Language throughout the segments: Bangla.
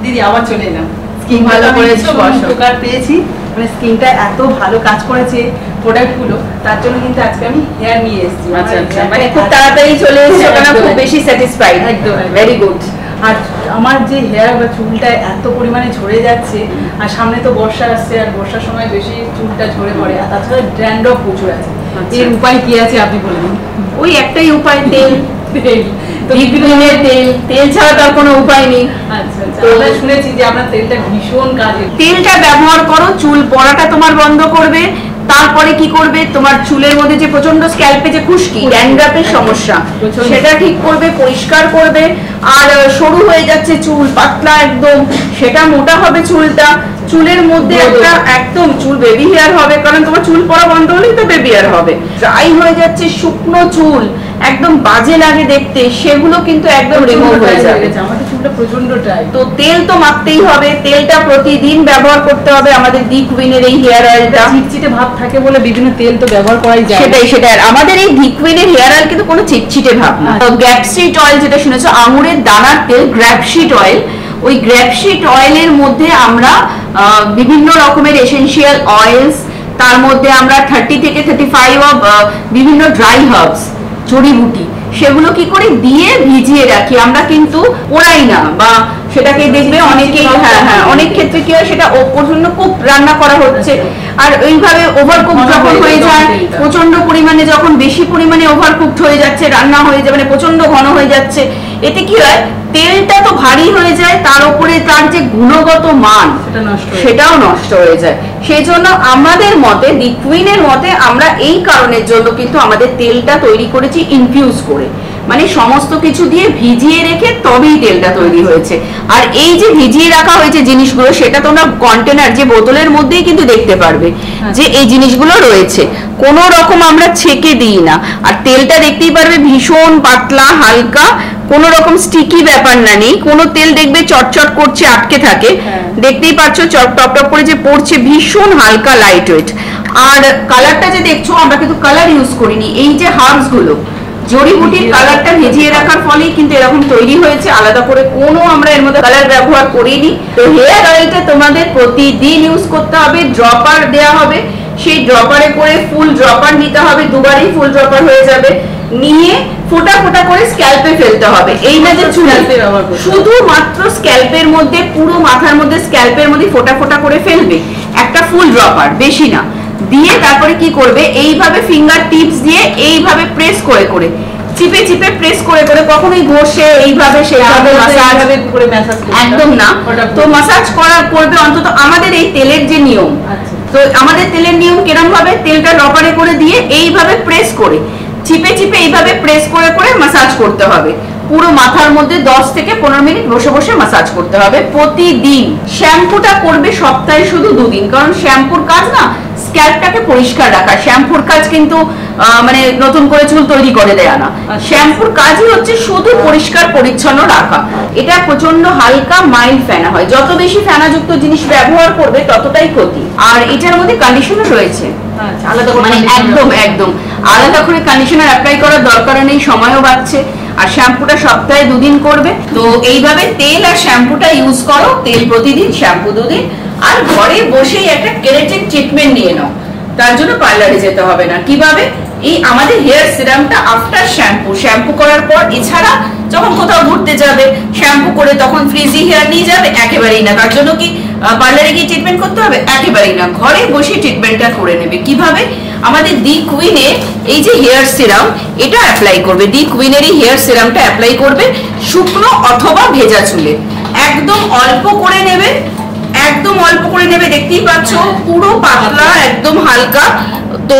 দিদি আবার চলে এলাম। স্কিন ভালো করেছো, উপকার পেয়েছি, মানে স্কিনটা এত ভালো কাজ করেছে প্রোডাক্টগুলো, তার জন্য কিন্তু আজকে আমি হেয়ার নিয়ে এসেছি। আচ্ছা আচ্ছা, মানে খুব তাড়াতাড়ি চলে এসেছো, কারণ খুব বেশি স্যাটিসফাইড। একদম ভেরি গুড। আর আমার যে হেয়ার বা চুলটা এত পরিমাণে ঝরে যাচ্ছে, আর সামনে তো বর্ষা আসছে, আর বর্ষার সময় বেশি চুলটা ঝরে পড়ে, আর তাছাড়া ড্যান্ড্রফ প্রচুর আছে। এর উপায় কি আছে আপনি বলুন? ওই একটাই উপায়, তেল। তেল ছাড়া তার কোনো উপায় নেই। আচ্ছা আচ্ছা, আমরা শুনেছি যে আপনার তেলটা ভীষণ কাজে। তেলটা ব্যবহার করো, চুল পড়াটা তোমার বন্ধ করবে। তারপরে কি করবে, তোমার চুলের মধ্যে যে প্রচন্ড স্ক্যাল্পে যে খুশকি, ড্যান্ড্রাফের সমস্যা, সেটা ঠিক করবে, পরিষ্কার করবে। আর সরু হয়ে যাচ্ছে চুল, পাতলা একদম, সেটা মোটা হবে চুলটা। চুলের মধ্যে একটা একদম চুল বেবি হেয়ার হবে, কারণ তোমার চুল পড়া বন্ধ হলেই তো বেবি হেয়ার হবে। ড্রাই হয়ে যাচ্ছে শুকনো চুল, একদম বাজে লাগে দেখতে, সেগুলো কিন্তু একদম রিমুভ হয়ে যাবে। আমাদের চুলটা প্রচন্ড ড্রাই, তো তেল তো মাখতেই হবে, তেলটা প্রতিদিন ব্যবহার করতে হবে। আমাদের দি কুইনের এই হেয়ার অয়েলটা চিটচিটে ভাব থাকে বলে বিভিন্ন তেল তো ব্যবহার করাই যায়। সেটাই আমাদের এই দি কুইনের হেয়ার অয়েল কিন্তু কোনো চিটচিটে ভাব না। গ্র্যাপসিড অয়েল যেটা শুনেছো, আঙুরের দানার তেল, গ্র্যাপসিড অয়েল। ওই গ্র্যাপসিড অয়েলের মধ্যে আমরা বিভিন্ন রকমের এসেনশিয়াল অয়েলস, তার মধ্যে আমরা 30 থেকে 35 অফ বিভিন্ন ড্রাই হার্বস, জড়িবুটি, সেগুলো কি করে দিয়ে ভিজিয়ে রাখি। আমরা কিন্তু পোড়াই না, বা সেটাকে দেখবে অনেকেই, হ্যাঁ অনেক ক্ষেত্রে কি হয়, সেটা প্রচন্ড কুক রান্না করা হচ্ছে। আর ওইভাবে ওভারকুক যখন হয়ে যায়, প্রচন্ড পরিমাণে যখন বেশি পরিমাণে ওভারকুকড হয়ে যাচ্ছে, রান্না হয়ে যাবে, মানে প্রচন্ড ঘন হয়ে যাচ্ছে, এতে কি হয়, তেলটা তো ভারী হয়ে যায়, তার উপরে তার যে গুণগত মান সেটাও নষ্ট হয়ে যায়। সেই জন্য আমাদের মতে, দি কুইনের মতে, আমরা এই কারণের জন্য কিন্তু আমাদের তেলটা তৈরি করেছি ইনফিউজ করে, মানে সমস্ত কিছু দিয়ে ভিজিয়ে রেখে তবেই তেলটা তৈরি হয়েছে। আর এই যে ভিজিয়ে রাখা হয়েছে জিনিসগুলো, সেটা তোমরা কন্টেনার যে বোতলের মধ্যেই কিন্তু দেখতে পারবে যে এই জিনিসগুলো রয়েছে, কোনো রকম আমরা ছেঁকে দিই না। আর তেলটা দেখতেই পারবে ভীষণ পাতলা, হালকা, কোনো রকম স্টিকি ব্যাপার না, নেই কোনো তেল দেখবে চটচট করছে, আটকে থাকে, দেখতেই পাচ্ছ টপ টপ করে যে পড়ছে, ভীষণ হালকা, লাইট ওয়েট। আর কালারটা যে দেখছো, আমরা কিন্তু কালার ইউজ করিনি, এই যে হার্বস গুলো, জড়িবুটির কালারটা ভিজিয়ে রাখার ফলেই কিন্তু এরকম তৈরি হয়েছে, আলাদা করে কোনো আমরা এর মধ্যে কালার ব্যবহার করিনি। তো হেয়ার অয়েলটা তোমাদের প্রতিদিন ইউজ করতে হবে, ড্রপার দেওয়া হবে, সেই ড্রপারে করে ফুল ড্রপার নিতে হবে, দুবারই ফুল ড্রপার হয়ে যাবে, নিয়ে ফোঁটা ফোঁটা করে স্ক্যাল্পে ফেলতে হবে। এই না যে চুলে, শুধুমাত্র স্ক্যাল্পের মধ্যে, পুরো মাথার মধ্যে স্ক্যাল্পের মধ্যে ফোঁটা ফোঁটা করে ফেলবে, একটা ফুল ড্রপার, বেশি না, দিয়ে তারপরে কি করবে, এইভাবে ফিঙ্গার টিপস দিয়ে এইভাবে প্রেস করে করে, চিপে চিপে প্রেস করে করে, কখনোই ঘষে এইভাবে সেভাবে মাসাজ করে একদম না। তো মাসাজ করা করবে অন্তত আমাদের এই তেলের যে নিয়ম। তো আমাদের তেলের নিয়ম কিরকম ভাবে, তেলটা ড্রপারে করে দিয়ে এইভাবে প্রেস করে, চিপে চিপে এইভাবে প্রেস করে করে মাসাজ করতে হবে। পুরো মাথার মধ্যে 10 থেকে 15 মিনিট বসে বসে মাসাজ করতে হবে প্রতিদিন। শ্যাম্পুটা করবে সপ্তাহে শুধু 2 দিন, কারণ শ্যাম্পুর কাজ না স্ক্যাল্পটাকে পরিষ্কার রাখা, শ্যাম্পুর কাজ কিন্তু মানে নতুন করে চুল তৈরি করে দেয়া না, শ্যাম্পুর কাজই হচ্ছে শুধু পরিষ্কার পরিচ্ছন্ন রাখা। এটা প্রচন্ড হালকা মাইল্ড ফেনা হয়, যত বেশি ফেনাযুক্ত জিনিস ব্যবহার করবে ততটাই ক্ষতি। আর এটার মধ্যে কন্ডিশনার রয়েছে আলাদা, মানে একদম একদম আলাদা করে কন্ডিশনার অ্যাপ্লাই করার দরকার নেই, সময়ও বাঁচছে। আর শ্যাম্পুটা সপ্তাহে 2 দিন করবে। তো এইভাবে তেল আর শ্যাম্পুটা ইউজ করো, তেল প্রতিদিন, শ্যাম্পু 2 দিন। আর ঘরে বসেই একটা কেরাটিন ট্রিটমেন্ট নিয়ে নাও, তার জন্য পার্লারে যেতে হবে না। কিভাবে, এই আমাদের হেয়ার সিরামটা আফটার শ্যাম্পু, শ্যাম্পু করার পর, এছাড়া যখন কোথাও ঘুরতে যাবে শ্যাম্পু করে তখন ফ্রিজি হেয়ার নিয়ে যাবে, একেবারেই না। তার জন্য কি পার্লারে গিয়ে ট্রিটমেন্ট করতে হবে? একেবারেই না, ঘরে বসে ট্রিটমেন্টটা করে নেবে। কিভাবে, আমাদের দি কুইনের এই যে হেয়ার সিরাম, এটা অ্যাপ্লাই করবে, দি কুইনের এই হেয়ার সিরামটা অ্যাপ্লাই করবে শুকনো অথবা ভেজা চুলে, একদম অল্প করে নেবে, একদম অল্প করে নেবে, দেখতেই পাচ্ছ পুরো পাতলা, একদম হালকা, তো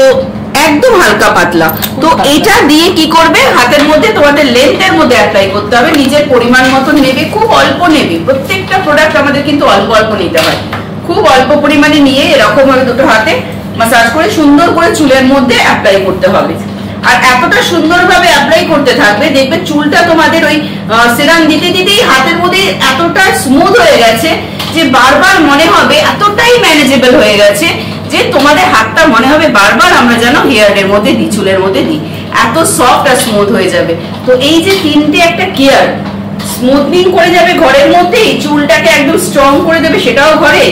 একদম হালকা পাতলা। তো এটা দিয়ে কি করবে, হাতের মধ্যে তোমাদের লেন্থের মধ্যে অ্যাপ্লাই করতে হবে, নিজের পরিমাণ মতো নেবে, খুব অল্প নেবে, প্রত্যেকটা প্রোডাক্ট আমাদের কিন্তু অল্প অল্প নিতে হয়, খুব অল্প পরিমাণে নিয়ে এরকম ভাবে দুটো হাতে মাসাজ করে সুন্দর করে চুলের মধ্যে অ্যাপ্লাই করতে হবে। আর এতটা সুন্দরভাবে অ্যাপ্লাই করতে থাকবে, দেখবে চুলটা তোমাদের ওই সিরাম দিতে দিতেই হাতের মধ্যে এতটা স্মুথ হয়ে গেছে যে বারবার মনে হবে, এতটাই ম্যানেজেবল হয়ে গেছে যে তোমাদের হাতটা মনে হবে বারবার আমরা যেন হেয়ারের মধ্যে দিই, চুলের মধ্যে দিই, এত সফট আর স্মুথ হয়ে যাবে। তো এই যে তিনটে একটা কেয়ার, স্মুথনিং করে যাবে ঘরের মধ্যেই, চুলটাকে একদম স্ট্রং করে দেবে সেটাও ঘরে,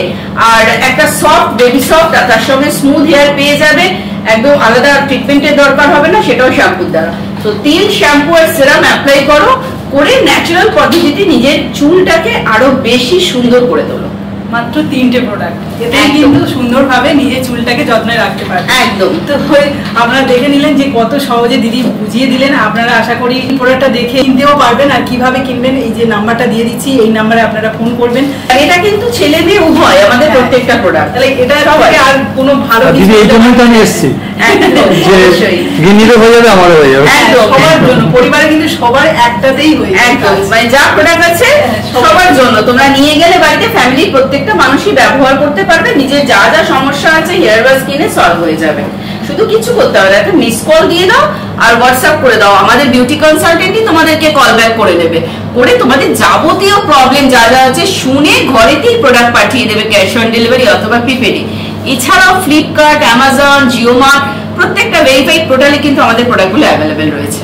আর একটা সফট বেবি সফট তার সঙ্গে স্মুথ হেয়ার পেয়ে যাবে, একদম আলাদা ট্রিটমেন্টের দরকার হবে না, সেটাও শ্যাম্পুর দ্বারা। তো তেল, শ্যাম্পু আর সেরাম অ্যাপ্লাই করো, করে ন্যাচারাল পদ্ধতিতে নিজের চুলটাকে আরো বেশি সুন্দর করে তোলো। মাত্র 3টে প্রোডাক্ট, এতে কিন্তু সুন্দরভাবে নিজের চুলটাকে যত্নে রাখতে পারবেন। একদম। তো আপনারা দেখে নিলেন যে কত সহজে দিদি বুঝিয়ে দিলেন। আপনারা আশা করি প্রোডাক্টটা দেখে কিনতেও পারবেন, আর কিভাবে কিনবেন এই যে নাম্বারটা দিয়ে দিচ্ছি, এই নাম্বারে আপনারা ফোন করবেন। এটা কিন্তু ছেলে মেয়ে উভয় আমাদের প্রত্যেকটা প্রোডাক্ট, তাহলে এটা সবাই আর কোনো ভালো দিদি এই জন্যই তো আমি এসেছি, একদম যে গিনিরও হয়ে যাবে আমারও হয়ে যাবে, একদম সবার জন্য, পরিবারে কিন্তু সবার একটাতেই হয়ে যাবে। একদম, মানে যা প্রোডাক্ট আছে সবার জন্য তোমরা নিয়ে গেলে বাড়িতে ফ্যামিলির প্রত্যেকটা মানুষই ব্যবহার করতে পারবে, নিজের যা যা সমস্যা আছে হেয়ার বা স্কিনে সলভ হয়ে যাবে। শুধু কিছু করতে হবে না, একটা মিস কল দিয়ে দাও আর হোয়াটসঅ্যাপ করে দাও, আমাদের বিউটি কনসালটেন্টই তোমাদেরকে কল ব্যাক করে দেবে, করে তোমাদের যাবতীয় প্রবলেম যা যা আছে শুনে ঘরেতেই প্রোডাক্ট পাঠিয়ে দেবে, ক্যাশ অন ডেলিভারি অথবা প্রিপেডে। এছাড়াও ফ্লিপকার্ট, অ্যামাজন, জিও মার্ট প্রত্যেকটা ভেরিফাইড পোর্টালে কিন্তু আমাদের প্রোডাক্টগুলো অ্যাভেলেবেল রয়েছে।